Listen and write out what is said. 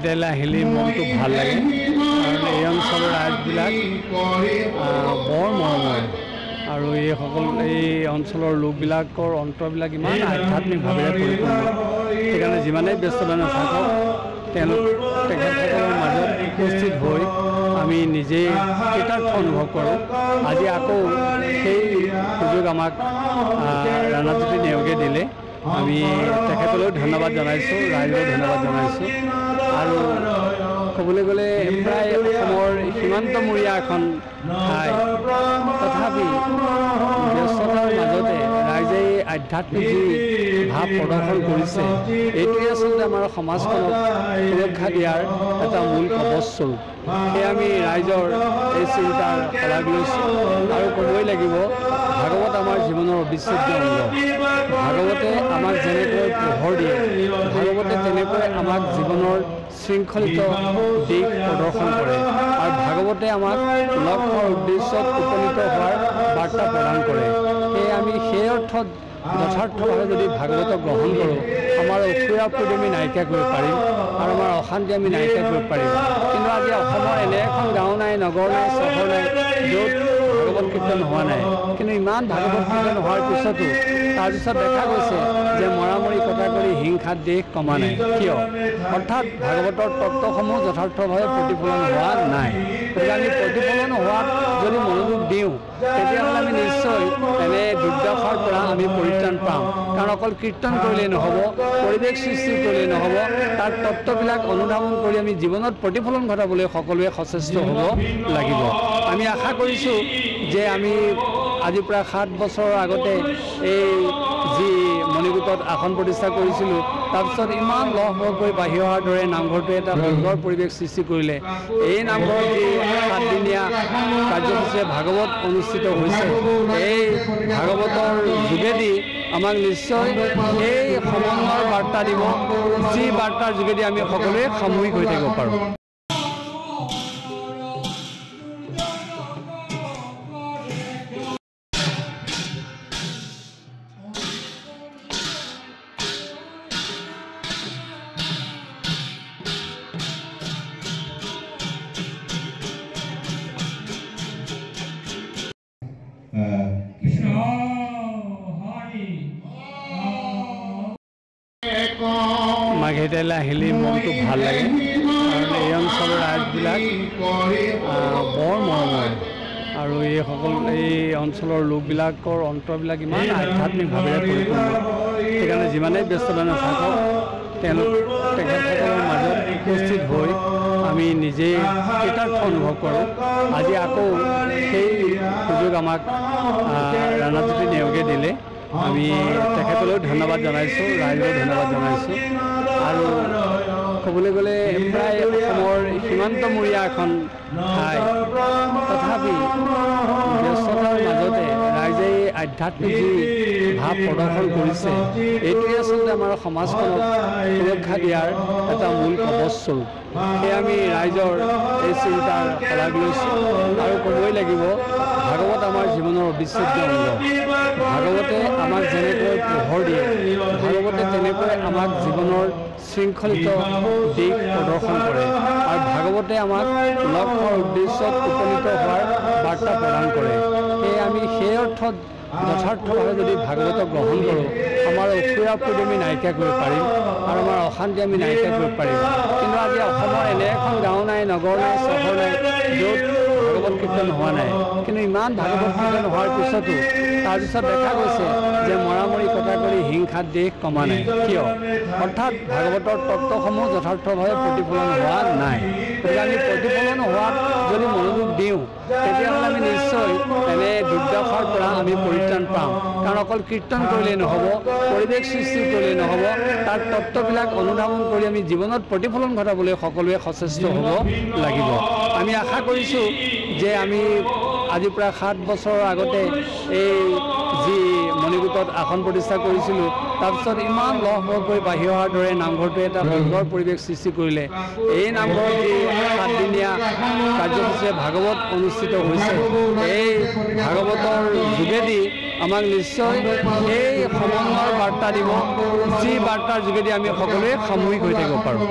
মাঘেটাইলৈ আহিলে মনটো ভাল লাগে কাৰণ এই অঞ্চলৰ ৰাইজবিলাক বৰ মৰমৰ আৰু এই অঞ্চলৰ লোকবিলাকৰ অন্তৰবিলাক ইমান আধ্যাত্মিকভাৱে পৰিপূৰ্ণ। সেইকাৰণে যিমানেই ব্যস্ততা নাথাকক তেখেতসকলৰ মাজত উপস্থিত হৈ আমি নিজেই কৃতাৰ্থ অনুভৱ কৰোঁ। আজি আকৌ সেই সুযোগ আমাক ৰাণাজ্যোতি নেওগে দিলে। আমি তেখেতলৈও ধন্যবাদ জনাইছোঁ, ৰাইজলৈ ধন্যবাদ জনাইছোঁ। আৰু ক'বলৈ গ'লে প্ৰায় অসমৰ সীমান্তমূৰীয়া এখন ঠাই, তথাপি ব্যস্ততাৰ মাজতে ৰাইজে আধ্যাত্মিক যি ভাৱ প্ৰদৰ্শন কৰিছে, এইটোৱে আচলতে আমাৰ সমাজখনক সুৰক্ষা দিয়াৰ এটা মূল কবচস্বৰূপ। সেয়ে আমি ৰাইজৰ এই চিন্তাৰ শলাগ লৈছোঁ আৰু ক'বই লাগিব, ভাগৱত আমাৰ জীৱনৰ অবিচ্ছেদ্য অংগ। ভাগৱতে আমাক যেনেকৈ পোহৰ দিয়ে, ভাগৱতে তেনেকৈ আমাক জীৱনৰ শৃংখলিত দিশ প্ৰদৰ্শন কৰে আৰু ভাগৱতে আমাক লক্ষ্যৰ উদ্দেশ্যত উপনীত হোৱাৰ বাৰ্তা প্ৰদান কৰে। সেয়ে আমি সেই অৰ্থত যথাৰ্থভাৱে যদি ভাগৱতক গ্ৰহণ কৰোঁ, আমাৰ অসুৰাপদ আমি নাইকিয়া কৰিব পাৰিম আৰু আমাৰ অশান্তি আমি নাইকিয়া কৰিব পাৰিম। কিন্তু আজি অসমৰ এনে এখন গাঁও নাই, নগৰ নাই, চহৰ নাই, য'ত ভাগৱত কীৰ্তন হোৱা নাই। কিন্তু ইমান ভাগৱত কীৰ্তন হোৱাৰ পিছতো তাৰপিছত দেখা গৈছে যে মৰামৰি কটা কৰি হিংসাত দেশ কমা নাই। কিয়? অৰ্থাৎ ভাগৱতৰ তত্ত্বসমূহ যথাৰ্থভাৱে প্ৰতিফলন হোৱা নাই। গতিকে আমি প্ৰতিফলন হোৱাত যদি মনোযোগ দিওঁ, তেতিয়াহ'লে আমি নিশ্চয় এনে দুৰ্দশাৰ পৰা আমি পৰিত্ৰাণ পাম। কাৰণ অকল কীৰ্তন কৰিলেই নহ'ব, পৰিৱেশ সৃষ্টি কৰিলেই নহ'ব, তাৰ তত্ত্ববিলাক অনুধাৱন কৰি আমি জীৱনত প্ৰতিফলন ঘটাবলৈ সকলোৱে সচেষ্ট হ'ব লাগিব। আমি আশা কৰিছোঁ যে আমি আজি প্ৰায় 7 বছৰৰ আগতে এই যি মণিকূটত আসন প্ৰতিষ্ঠা কৰিছিলোঁ, তাৰপিছত ইমান লহপহকৈ বাঢ়ি অহাৰ দৰে নামঘৰটোৱে এটা সুন্দৰ পৰিৱেশ সৃষ্টি কৰিলে। এই নামঘৰত যি 7 দিনীয়া কাৰ্যসূচীৰে ভাগৱত অনুষ্ঠিত হৈছে, এই ভাগৱতৰ যোগেদি আমাক নিশ্চয় এই সমন্বয়ৰ বাৰ্তা দিব, যি বাৰ্তাৰ যোগেদি আমি সকলোৱে সামূহিক হৈ থাকিব পাৰোঁ। মাঘেটাইলৈ আহিলে মনটো ভাল লাগে কাৰণ এই অঞ্চলৰ ৰাইজবিলাক বৰ মৰমৰ আৰু এই অঞ্চলৰ লোকবিলাকৰ অন্তৰবিলাক ইমান আধ্যাত্মিকভাৱে পৰিপূৰ্ণ। সেইকাৰণে যিমানেই ব্যস্ততা নাথাকক তেখেতসকলৰ মাজত উপস্থিত হৈ আমি নিজেই কৃতাৰ্থ অনুভৱ কৰোঁ। আজি আকৌ সেই সুযোগ আমাক ৰাণাজ্যোতি নেওগে দিলে। আমি তেখেতলৈও ধন্যবাদ জনাইছোঁ, ৰাইজলৈ ধন্যবাদ জনাইছোঁ। আৰু ক'বলৈ গ'লে প্ৰায় অসমৰ সীমান্তমূৰীয়া এখন ঠাই, তথাপি ব্যস্ততাৰ মাজতে ৰাইজে আধ্যাত্মিক যি ভাৱ প্ৰদৰ্শন কৰিছে, এইটোৱে আচলতে আমাৰ সমাজখনক সুৰক্ষা দিয়াৰ এটা মূল কবচস্বৰূপ। সেয়ে আমি ৰাইজৰ এই চিন্তাৰ শলাগ লৈছোঁ আৰু ক'বই লাগিব, ভাগৱত আমাৰ জীৱনৰ অবিচ্ছেদ্য অংগ। ভাগৱতে আমাক যেনেকৈ পোহৰ দিয়ে, ভাগৱতে তেনেকৈ আমাক জীৱনৰ শৃংখলিত দিশ প্ৰদৰ্শন কৰে আৰু ভাগৱতে আমাক লক্ষ্যৰ উদ্দেশ্যত উপনীত হোৱাৰ বাৰ্তা প্ৰদান কৰে। সেয়ে আমি সেই অৰ্থত যথাৰ্থভাৱে যদি ভাগৱতক গ্ৰহণ কৰোঁ, আমাৰ অসুৰাপদ আমি নাইকিয়া কৰিব পাৰিম আৰু আমাৰ অশান্তি আমি নাইকিয়া কৰিব পাৰিম। কিন্তু আজি অসমৰ এনে এখন গাঁও নাই, নগৰ নাই, চহৰ নাই, য'ত ভাগৱত কীৰ্তন হোৱা নাই। কিন্তু ইমান ভাগৱত কীৰ্তন হোৱাৰ পিছতো তাৰপিছত দেখা গৈছে যে মৰামৰি কটা কৰি হিংসাত দেশ কমা নাই। কিয়? অৰ্থাৎ ভাগৱতৰ তত্ত্বসমূহ যথাৰ্থভাৱে প্ৰতিফলন হোৱা নাই। গতিকে আমি প্ৰতিফলন হোৱাত যদি মনোযোগ দিওঁ, তেতিয়াহ'লে আমি নিশ্চয় এনে দুৰ্দশাৰ পৰা আমি পৰিত্ৰাণ পাম। কাৰণ অকল কীৰ্তন কৰিলেই নহ'ব, পৰিৱেশ সৃষ্টি কৰিলেই নহ'ব, তাৰ তত্ত্ববিলাক অনুধাৱন কৰি আমি জীৱনত প্ৰতিফলন ঘটাবলৈ সকলোৱে সচেষ্ট হ'ব লাগিব। আমি আশা কৰিছোঁ যে আমি আজি প্ৰায় 7 বছৰৰ আগতে এই যি মণিকূটত আসন প্ৰতিষ্ঠা কৰিছিলোঁ, তাৰপিছত ইমান লহপহকৈ বাঢ়ি অহাৰ দৰে নামঘৰটোৱে এটা সুন্দৰ পৰিৱেশ সৃষ্টি কৰিলে। এই নামঘৰত যি 7 দিনীয়া কাৰ্যসূচীৰে ভাগৱত অনুষ্ঠিত হৈছে, এই ভাগৱতৰ যোগেদি আমাক নিশ্চয় এই সমন্বয়ৰ বাৰ্তা দিব, যি বাৰ্তাৰ যোগেদি আমি সকলোৱে সামূহিক হৈ থাকিব পাৰোঁ।